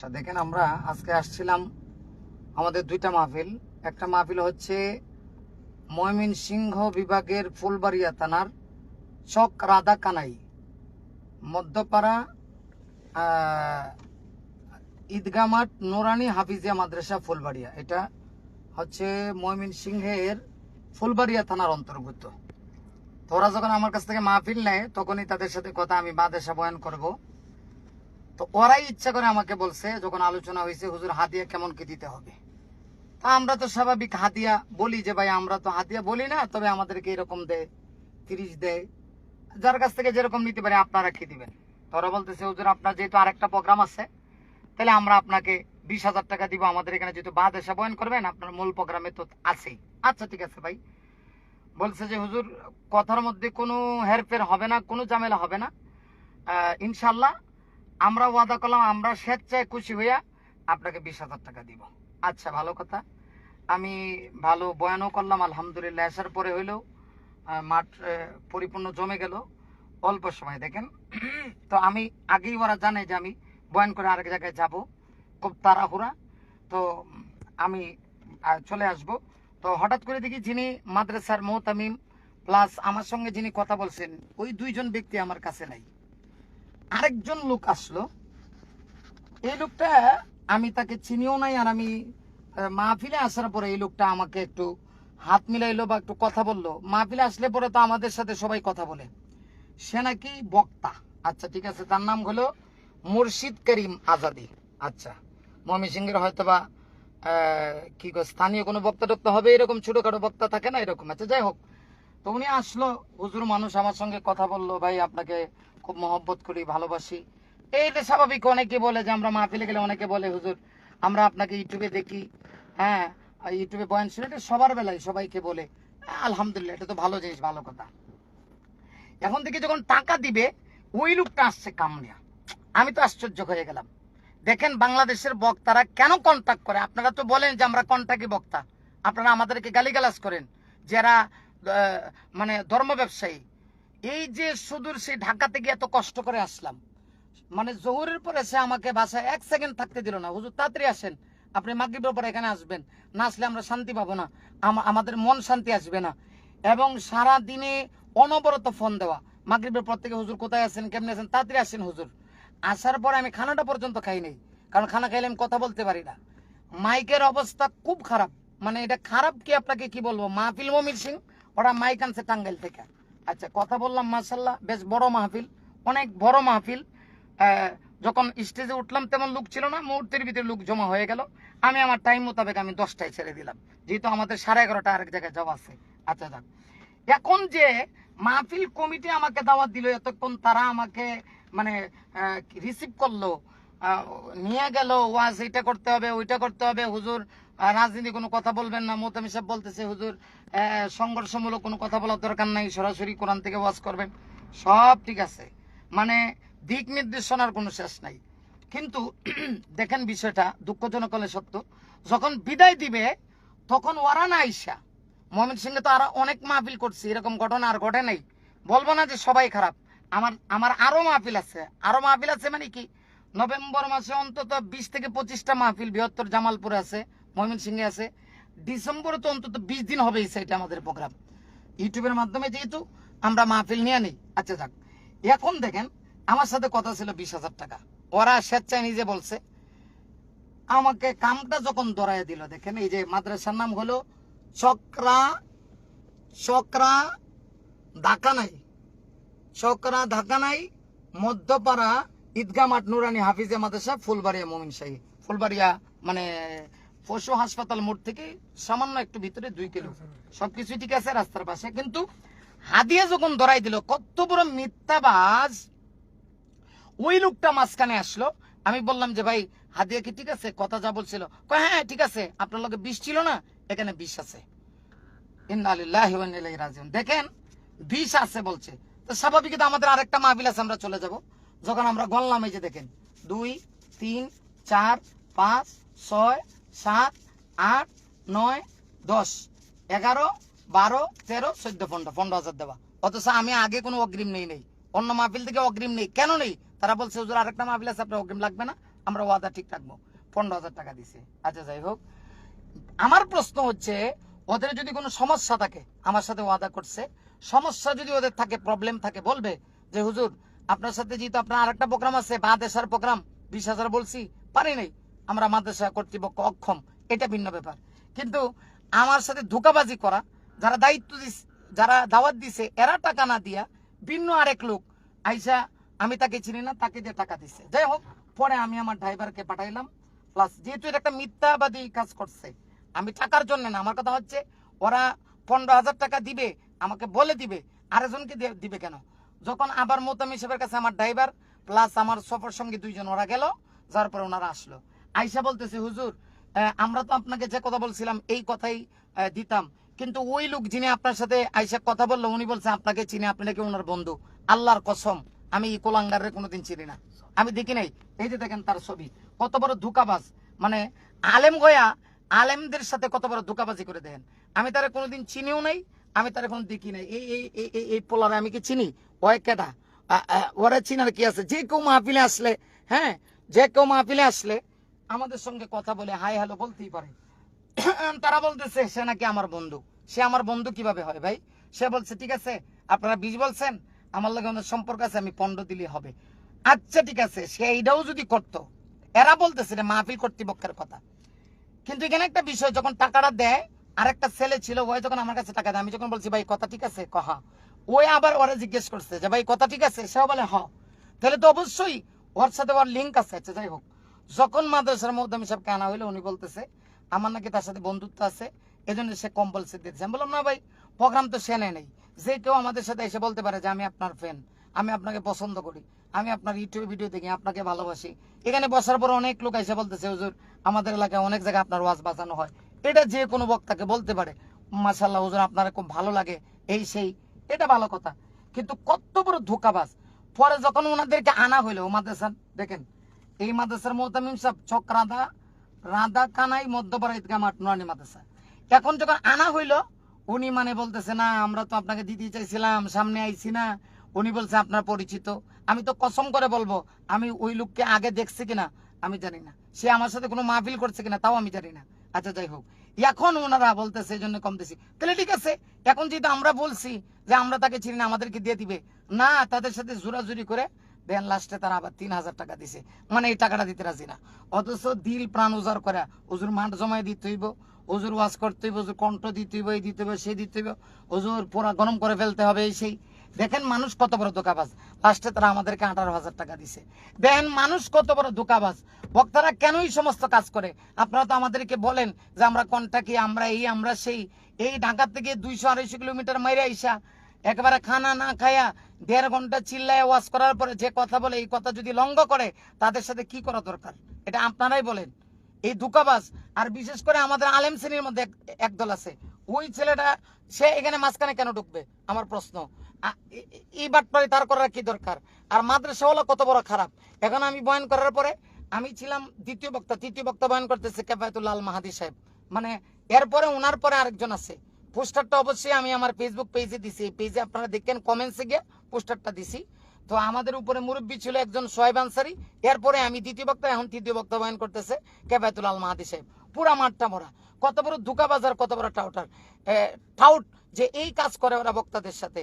দেখেন আমরা আজকে আসছিলাম আমাদের দুইটা মাহফিল। একটা মাহফিল হচ্ছে ময়মনসিংহ বিভাগের ফুলবাড়িয়া থানার চক রাধা কানাই মধ্যপাড়া ঈদগাহ মাঠ নুরানি হাফিজিয়া মাদ্রাসা ফুলবাড়িয়া। এটা হচ্ছে ময়মনসিংহের ফুলবাড়িয়া থানার অন্তর্ভুক্ত। তো ওরা যখন আমার কাছ থেকে মাহফিল নেয় তখনই তাদের সাথে কথা আমি মাদ্রাসা বয়ান করব। তো ওরাই ইচ্ছা করে আমাকে বলছে, যখন আলোচনা হয়েছে হুজুর হাদিয়া কেমন কি দিতে হবে। তা আমরা তো স্বাভাবিক হাদিয়া বলি যে ভাই আমরা তো হাদিয়া বলি না, তবে আমাদেরকে এরকম দেয় 30 দেয়, যার কাছ থেকে যেরকম নিতে পারে আপনারা কি দিবেন। তো ওরা বলতেছে হুজুর আপনার যেহেতু আরেকটা প্রোগ্রাম আছে তাহলে আমরা আপনাকে 20,000 টাকা দিব, আমাদের এখানে যেহেতু বাদ এসে বয়ান করবেন আপনার মূল প্রোগ্রামে তো আছেই। আচ্ছা ঠিক আছে ভাই। বলছে যে হুজুর কথার মধ্যে কোনো হেরফের হবে না, কোনো ঝামেলা হবে না, ইনশাল্লাহ আমরা ওয়াদা করলাম আমরা স্বেচ্ছায় খুশি হইয়া আপনাকে 20,000 টাকা দিব। আচ্ছা ভালো কথা। আমি ভালো বয়ানও করলাম আলহামদুলিল্লাহ। আসার পরে হইলেও মাঠ পরিপূর্ণ জমে গেল অল্প সময়। দেখেন তো আমি আগেই ওরা জানে যে আমি বয়ান করে আরেক জায়গায় যাব, খুব তাড়াহুড়া। তো আমি চলে আসব। তো হঠাৎ করে দেখি যিনি মাদ্রাসার মোহতামিম প্লাস আমার সঙ্গে যিনি কথা বলছেন ওই দুইজন ব্যক্তি আমার কাছে নাই। আরেকজন লোক আসলো। এই লোকটা আমি তাকে চিনিও নাই, আর আমি মাহফিলে আসার পরে এই লোকটা আমাকে একটু হাত মিলাইলো বা একটু কথা বললো। মাহফিলে আসলে পরে তো আমাদের সাথে সবাই কথা বলে। সে নাকি বক্তা। আচ্ছা ঠিক আছে, তার নাম হলো মুর্শিদ করিম আজাদি। আচ্ছা ময়মনসিংহের হয়তো বা কি স্থানীয় কোনো বক্তা টক্তা হবে, এরকম ছোটখাটো বক্তা থাকে না এরকম। আচ্ছা যাই হোক, তো উনি আসলো, হুজুর মানুষ, আমার সঙ্গে কথা বললো, ভাই আপনাকে খুব মহব্বত করি, ভালোবাসি। এইটা স্বাভাবিক। অনেকে বলে যে আমরা মাহফিলে গেলে অনেকে বলে হুজুর আমরা আপনাকে ইউটিউবে দেখি, হ্যাঁ ইউটিউবে বয়ান শুনে, এটা সবার বেলায় সবাইকে বলে। আলহামদুলিল্লাহ, এটা তো ভালো জিনিস, ভালো কথা। এখন থেকে যখন টাকা দিবে ওই লোকটা আসছে কামনিয়া। আমি তো আশ্চর্য হয়ে গেলাম। দেখেন বাংলাদেশের বক্তারা কেন কন্টাক্ট করে। আপনারা তো বলেন যে আমরা কন্টাক্টি বক্তা, আপনারা আমাদেরকে গালিগালাজ করেন যারা মানে ধর্ম ব্যবসায়ী। এই যে সুদূর সেই ঢাকা থেকে এত কষ্ট করে আসলাম, মানে জোহরের পরে সে আমাকে বাসায় 1 সেকেন্ড থাকতে দিল না। হুজুর তাড়াতাড়ি আসেন, আপনি মাগরিবের পরে এখানে আসবেন, না আসলে আমরা শান্তি পাবো না, আমাদের মন শান্তি আসবে না। এবং সারা দিনে অনবরত ফোন দেওয়া, মাগরিবের পর থেকে হুজুর কোথায় আছেন, কেমনে আছেন, তাড়াতাড়ি আসেন হুজুর। আসার পরে আমি খানাটা পর্যন্ত খাই নাই, কারণ খানা খাইলে আমি কথা বলতে পারি না। মাইকের অবস্থা খুব খারাপ, মানে এটা খারাপ কি আপনাকে কি বলবো। মাহফিল ময়মনসিংহ, ওরা মাইক আনছে টাঙ্গাইল থেকে। আচ্ছা কথা বললাম, মাশাল্লাহ বেশ বড় মাহফিল, অনেক বড় মাহফিল। যখন স্টেজে উঠলাম তেমন লোক ছিল না, মুহূর্তের ভিতরে লোক জমা হয়ে গেল। আমি আমার টাইম মোতাবেক আমি 10টায় ছেড়ে দিলাম, যেহেতু আমাদের 11:30 আরেক জায়গায় যাওয়া আছে। আচ্ছা যাক, এখন যে মাহফিল কমিটি আমাকে দাওয়াত দিল, এতক্ষণ তারা আমাকে মানে রিসিভ করলো, নিয়ে গেল, ওয়াজ এটা করতে হবে ওইটা করতে হবে, হুজুর রাজনীতি কোনো কথা বলবেন না। মোহতামি সাহেব বলতেছে হুজুর সংঘর্ষমূলক কোনো কথা বলার দরকার নাই, সরাসরি কোরআন থেকে ওয়াজ করবেন। সব ঠিক আছে, মানে দিক নির্দেশনার কোনো শেষ নাই। কিন্তু দেখেন বিষয়টা দুঃখজনক হলে সত্য, যখন বিদায় দিবে তখন ওরা না আইসা। ময়মনসিংহে তো আরো অনেক মাহফিল করছি, এরকম ঘটনা আর ঘটে নাই। বলবো না যে সবাই খারাপ, আমার আরো মাহফিল আছে, মানে কি নভেম্বর মাসে অন্তত 20 থেকে 25টা মাহফিল বৃহত্তর জামালপুরে আছে, ময়মনসিংহে আছে। ডিসেম্বরে তো অন্তত 20 দিন হবে সেটা আমাদের প্রোগ্রাম, ইউটিউবের মাধ্যমে যেহেতু আমরা মাহফিল নিয়ে নেই। আচ্ছা যাক, এখন দেখেন আমার সাথে কথা ছিল 20,000 টাকা, ওরা স্বেচ্ছায় নিজে বলছে। আমাকে কামটা যখন ধরাই দিল, দেখেন এই যে মাদ্রাসার নাম হলো চকরা ঢাকা নাই মধ্যপাড়া ঈদগাহ মাঠ নুরানি হাফিজে মাদ্রাসা ফুলবাড়িয়া ময়মনসিংহ। ফুলবাড়িয়া মানে পশু হাসপাতাল মোড় থেকে সামান্য একটু ভিতরে 2 কিলো, সবকিছু ঠিক আছে রাস্তার পাশে। কিন্তু হাদিয়া যখন ধরাই দিল, কত বড় মিথ্যাবাজ। ওই লোকটা মাঝখানে আসলো। আমি বললাম যে ভাই হাদিয়া কি ঠিক আছে, কথা যা বলছিল, হ্যাঁ ঠিক আছে, আপনার লগে 20 ছিল না, এখানে 20 আছে। ইন্না লিল্লাহি ওয়া ইন্না ইলাইহি রাজিউন। দেখেন 20 আছে বলছে, তো স্বাভাবিক তো আমাদের আরেকটা মাহফিল আছে, আমরা চলে যাব। যখন আমরা গণলাম, এই যে দেখেন 2 3 4 5 6 7 8 9 10 11 12 13 14 15,000 দেওয়া। অথচ আমি আগে কোনো অগ্রিম নেই, অন্য মাহফিল থেকে অগ্রিম নেই। কেন নেই? তারা বলছে হুজুর আরেকটা মাহফিল আছে, আপনার অগ্রিম লাগবে না, আমরা ওয়াদা ঠিক রাখবো। 15,000 টাকা দিছে। আচ্ছা যাই হোক, আমার প্রশ্ন হচ্ছে ওদের যদি কোনো সমস্যা থাকে, আমার সাথে ওয়াদা করছে, সমস্যা যদি ওদের থাকে, প্রবলেম থাকে, বলবে যে হুজুর আপনার সাথে যেহেতু আপনার আরেকটা প্রোগ্রাম আছে, মাদ্রাসার প্রোগ্রাম 20,000 বলছি, পারি নাই, আমরা মাদ্রাসা কর্তৃপক্ষ অক্ষম, এটা ভিন্ন ব্যাপার। কিন্তু আমার সাথে ধোঁকাবাজি করা, যারা দায়িত্ব দিছে, যারা দাওয়াত দিছে, এরা টাকা না দিয়া ভিন্ন আরেক লোক আইসা, আমি তাকে চিনি না, তাকে দিয়ে টাকা দিছে। যাই হোক, পরে আমি আমার ড্রাইভারকে পাঠাইলাম। প্লাস যেহেতু এটা একটা মিথ্যাবাদী কাজ করছে, আমি টাকার জন্য না, আমার কথা হচ্ছে ওরা 15,000 টাকা দিবে, আমাকে বলে দিবে, আরেকজনকে দিবে কেন? যখন আবার মোতামি সাহেবের কাছে আমার ড্রাইভার প্লাস আমার সফর সঙ্গী 2 জন ওরা গেল, যার পরে ওনারা আসলো, আইসা বলতেছে হুজুর আমরা তো আপনাকে যে কথা বলছিলাম এই কথাই দিতাম, কিন্তু ওই লোক যিনি আপনার সাথে আইসা কথা বললো উনি বলছে আপনাকে চিনি, আপনি নাকি ওনার বন্ধু। আল্লাহর কসম আমি এই কোলাঙ্গারে কোনোদিন চিনি না, আমি দেখি নাই। এই যে দেখেন তার ছবি, কত বড় ধোঁকাবাজ, মানে আলেম গয়া আলেমদের সাথে কত বড় ধোঁকাবাজি করে দেন। আমি তারা কোনোদিন চিনিও নাই, আমি তারা কোনো দেখি নাই। এই এই এই এই পোলারে আমি কি চিনি? ওই কেটা ওরা চিনার কি আছে? যে কেউ মাহফিলে আসলে, হ্যাঁ যে কেউ মাহফিলে আসলে আমাদের সঙ্গে কথা বলে হাই হ্যালো বলতেই পারে। তারা বলতেছে সে নাকি আমার বন্ধু। সে আমার বন্ধু কিভাবে হয় ভাই? সে বলছে ঠিক আছে আপনারা 20 বলছেন, আমার লগে আমাদের সম্পর্ক আছে, আমি 15 দিলে হবে। আচ্ছা ঠিক আছে, সে এইটাও যদি করতো, এরা বলতেছে রে মাহফিল কর্তৃপক্ষের কথা। কিন্তু এখানে একটা বিষয়, যখন টাকাটা দেয়, আরেকটা ছেলে ছিল, ওই যখন আমার কাছে টাকা দেয়, আমি যখন বলছি ভাই কথা ঠিক আছে, কহা, ওই আবার ওরা জিজ্ঞেস করছে যে ভাই কথা ঠিক আছে, সেও বলে হ, তাহলে তো অবশ্যই ওর সাথে ওর লিঙ্ক আছে। আচ্ছা যাই হোক, যখন মাদ্রাসার মুহদ্দমি সাহেবকে আনা হইলো, উনি বলতেছে আমার নাকি তার সাথে বন্ধুত্ব আছে, এজন্য সে কম্পালসারি দিতেছে। আমি বললাম না ভাই, প্রোগ্রাম তো সে নেয় নাই, যে কেউ আমাদের সাথে এসে বলতে পারে যে আমি আপনার ফ্যান, আমি আপনাকে পছন্দ করি, আমি আপনার ইউটিউব ভিডিও দেখি, আপনাকে ভালোবাসি। এখানে বসার পর অনেক লোক এসে বলতেছে হুজুর আমাদের এলাকায় অনেক জায়গায় আপনার ওয়াজ বাজানো হয়, এটা যে কোনো বক্তাকে বলতে পারে মাশাআল্লাহ হুজুর আপনারা খুব ভালো লাগে, এই সেই, এটা ভালো কথা। কিন্তু কত বড় ধোঁকাবাজ। পরে যখন ওনাদেরকে আনা হইলো মাদ্রাসার, দেখেন এই মাদ্রাসার মুহতামিম সাহেব চক রাধা কানাই মধ্যপাড়া ঈদগাহ মাঠ নুরানি মাদ্রাসা। এখন যখন আনা হইলো, উনি মানে বলতেছে না আমরা তো আপনাকে দিতে চাইছিলাম, সামনে আইছি না। উনি বলছে আপনার পরিচিত। আমি তো কসম করে বলবো আমি ওই লোককে আগে দেখছি কিনা আমি জানি না, সে আমার সাথে কোনো মাহফিল করছে কিনা তাও আমি জানি না। আচ্ছা যাই হোক, এখন ওনারা বলতেছে এই জন্য কম দিছি, তাহলে ঠিক আছে। এখন যেহেতু আমরা বলছি যে আমরা তাকে চিনি না, আমাদেরকে দিয়ে দিবে না, তাদের সাথে জোরাজুরি করে দেন, লাস্টে তারা আবার 3,000 টাকা দিছে, মানে এই টাকাটা দিতে রাজি না। অথচ দিল প্রাণ উজাড় করে হুজুর মাঠ জমায় দিতে হইব, হুজুর ওয়াজ করতে হইব, হুজুর কণ্ঠ দিতে হইব, এই দিতে হইব, সেই দিতে হইব, হুজুর পুরা গরম করে ফেলতে হবে, এই সেই। দেখেন মানুষ কত বড় ধোঁকাবাজ, লাস্টে তারা আমাদেরকে 18,000 টাকা দিছে। দেখেন মানুষ কত বড় ধোঁকাবাজ। বক্তারা কেনই সমস্ত কাজ করে? আপনারা তো আমাদেরকে বলেন যে আমরা কন্টাকি, আমরা এই আমরা সেই, এই ঢাকা থেকে 200-250 কিলোমিটার মাইরে আইসা একেবারে খানা না খায়া 1.5 ঘন্টা চিল্লায় ওয়াজ করার পরে যে কথা বলে, এই কথা যদি লঙ্ঘ করে তাদের সাথে কি করা দরকার? এটা আপনারাই বলেন। এই ধোঁকাবাজ, আর বিশেষ করে আমাদের আলেম শ্রেণীর মধ্যে একদল আছে, ওই ছেলেটা সে এখানে মাঝখানে কেন ঢুকবে আমার প্রশ্ন। এই বাটপারি তার করার কি দরকার? আর মাদ্রাসাওয়ালা কত বড় খারাপ। এখন আমি বয়ান করার পরে আমি ছিলাম দ্বিতীয় বক্তা, তৃতীয় বক্তা বয়ান করতেছে কেফায়েতুল্লাহ আল মাহাদি সাহেব, মানে এরপরে ওনার পরে আরেকজন আছে। পোস্টারটা অবশ্যই আমি আমার ফেসবুক পেজে দিছি, এই পেজে আপনারা দেখেন কমেন্টসে গিয়ে পোস্টারটা দিছি। তো আমাদের উপরে মুরব্বী ছিল একজন সোহেব আনসারি, এরপরে আমি দ্বিতীয় বক্তা, এখন তৃতীয় বক্তা বয়ান করতেছে কেফায়েতুল্লাহ আল মাহাদি সাহেব। পুরা মাঠটা ভরা, কত বড় ধোঁকাবাজার, কত বড় টাউটার টাউট যে এই কাজ করে ওরা বক্তাদের সাথে।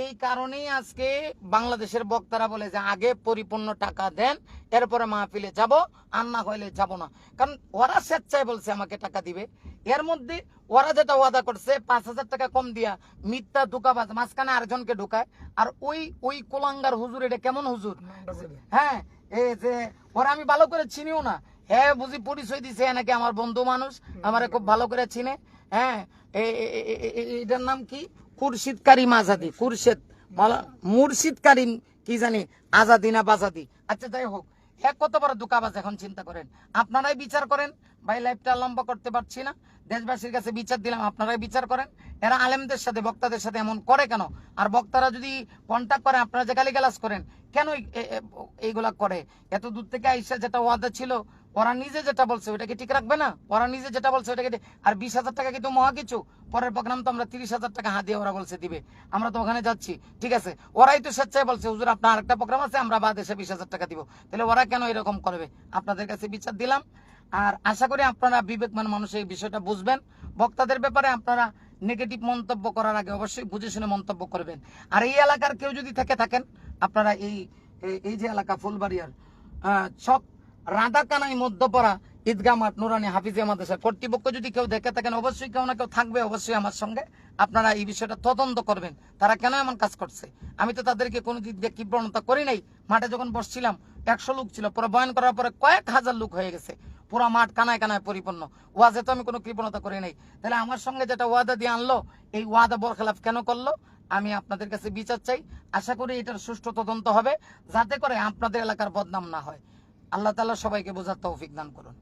এই কারণেই আজকে বাংলাদেশের বক্তারা বলে যে আগে পরিপূর্ণ টাকা দেন, এরপরে মাহফিলে যাব, আর না হইলে যাব না। কারণ ওরা স্বেচ্ছায় বলছে আমাকে টাকা দিবে, এর মধ্যে ওরা যেটা ওয়াদা করছে 5,000 টাকা কম দিয়া মিথ্যা ধোঁকাবাজ মাঝখানে আরেকজনকে ঢুকায়। আর ওই কোলাঙ্গার হুজুর, এটা কেমন হুজুর? হ্যাঁ, এই যে ওরা আমি ভালো করে চিনিও না, হ্যাঁ বুঝি পরিচয় দিছে নাকি আমার বন্ধু মানুষ, আমারে খুব ভালো করে চিনে। হ্যাঁ, এটার নাম কি? খুরশিদ কারিম আজাদি, খুরশেদ মুর্শিদ কারিম কি জানি আজাদি না বাজাদি। আচ্ছা যাই হোক, কত বড় ধোঁকাবাজ। এখন চিন্তা করেন, আপনারাই বিচার করেন। ভাই লাইভটা লম্বা করতে পারছি না, দেশবাসীর কাছে বিচার দিলাম, আপনারাই বিচার করেন। এরা আলেমদের সাথে বক্তাদের সাথে এমন করে কেন? আর বক্তারা যদি কন্ট্যাক্ট করে, আপনারা যে গালিগালাজ করেন কেন এইগুলা করে? এত দূর থেকে আইসা যেটা ওয়াদা ছিল, ওরা নিজে যেটা বলছে ওটাকে ঠিক রাখবে না? ওরা নিজে যেটা বলছে ওটাকে আর 20,000 টাকা কিন্তু মহা কিছু। পরের প্রোগ্রাম তো আমরা 30,000 টাকা হাত দিয়ে ওরা বলছে দিবে, আমরা তো ওখানে যাচ্ছি। ঠিক আছে, ওরাই তো স্বেচ্ছায় বলছে হুজুর আপনার আরেকটা প্রোগ্রাম আছে, আমরা বাদ এসে 20,000 টাকা দিব। তাহলে ওরা কেন এরকম করবে? আপনাদের কাছে বিচার দিলাম। আর আশা করি আপনারা বিবেকমান মানুষ এই বিষয়টা বুঝবেন। বক্তাদের ব্যাপারে আপনারা নেগেটিভ মন্তব্য করার আগে অবশ্যই বুঝে শুনে মন্তব্য করবেন। আর এই এলাকার কেউ যদি থাকেন, আপনারা এই যে এলাকা ফুলবাড়িয়ার সব রাধাকানাই মধ্যপাড়া ঈদগাহ মাঠ নুরানি হাফিজিয়া মাদ্রাসা কর্তৃপক্ষ যদি কেউ দেখে থাকেন, অবশ্যই কেউ না কেউ থাকবে অবশ্যই আমার সঙ্গে, আপনারা এই বিষয়টা তদন্ত করবেন তারা কেন এমন কাজ করছে। আমি তো তাদেরকে কোনো দিক দিয়ে কৃপণতা করি নাই। মাঠে যখন বসছিলাম 100 লোক ছিল, পরে বয়ান করার পরে কয়েক হাজার লোক হয়ে গেছে, পুরো মাঠ কানায় কানায় পরিপূর্ণ। ওয়াজে তো আমি কোনো কৃপণতা করি নাই। তাহলে আমার সঙ্গে যেটা ওয়াদা দিয়ে আনলো, এই ওয়াদা বরখেলাফ কেন করলো? আমি আপনাদের কাছে বিচার চাই। আশা করি এটার সুষ্ঠু তদন্ত হবে, যাতে করে আপনাদের এলাকার বদনাম না হয়। আল্লাহ তাআলা সবাইকে বোঝার তৌফিক দান করুন।